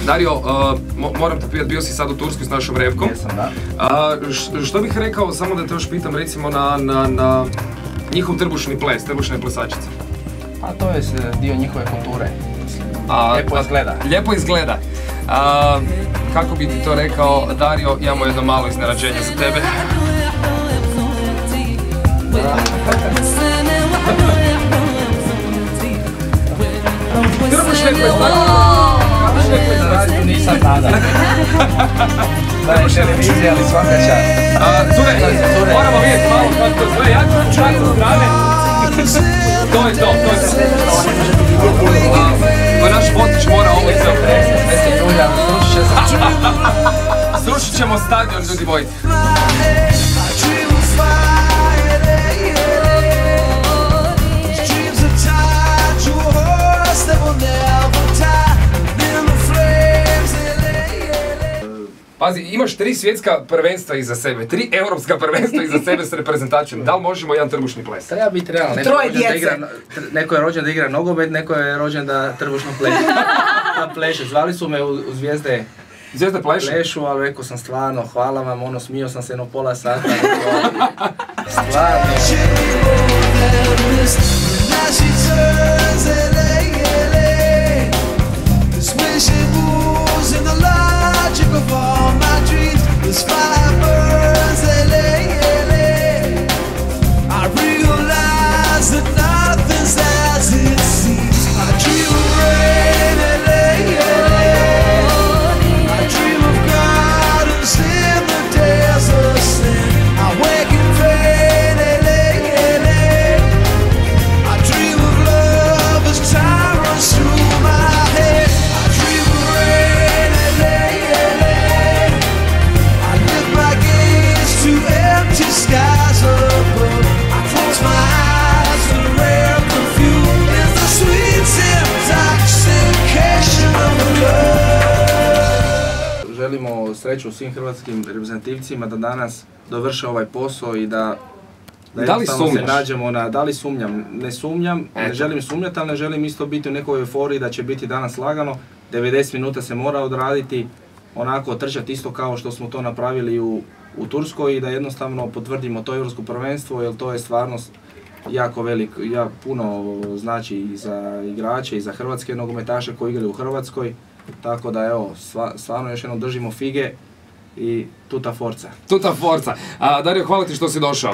Dario, moram te pitati, bio si sad u Turskoj s našom Revkom. Jesam, da. Što bih rekao, samo da te još pitam, recimo na njihov trbušni ples, trbušne plesačice? A to je dio njihove kulture. Lijepo izgleda. Lijepo izgleda. Kako bi ti to rekao, Dario, imamo jedno malo iznenađenje za tebe. Trbušne plesačice! Nisam tada. Da je televizija, ali svaka čast. Cure, moramo vidjeti malo kako to sve. Ja ću čak sa strane. To je to. To naš fotić mora ovo i sve. Srušit ćemo stadion, ljudi moji. Pazi, imaš 3 svjetska prvenstva iza sebe, 3 europska prvenstva iza sebe s reprezentacijom. Da li možemo jedan trbušni ples? Treba biti realno. Neko je rođen da igra nogomet, neko je rođen da trbušno pleše. Zvali su me u Zvijezde. Zvijezde plešu, ali rekao sam stvarno, hvala vam, smio sam se jedno pola sata. Stvarno. Of all my dreams, this fire burns, I realize that nothing's as it seems. I dream of rain, I dream of gardens in the desert sand. I wake in pain, I dream of love as time runs through my head. I dream of rain. Skies above, I close my eyes to the rare perfume. It's the sweet intoxication of love. Želimo sreću svim hrvatskim reprezentativcima da danas dovrše ovaj posao i da jednostavno se nađemo na... Da li sumnjam? Ne sumnjam, ne želim sumnjati, ali ne želim isto biti u nekoj euforiji da će biti danas lagano. 90 minuta se mora odraditi, onako trčati isto kao što smo to napravili u Turskoj i da jednostavno potvrdimo to europsko prvenstvo, jer to je stvarno jako veliko, puno znači i za igrače i za hrvatske nogometaše koji igraju u Hrvatskoj. Tako da evo, stvarno još jednom držimo fige i tuta forca. Tuta forca. Dario, hvala ti što si došao.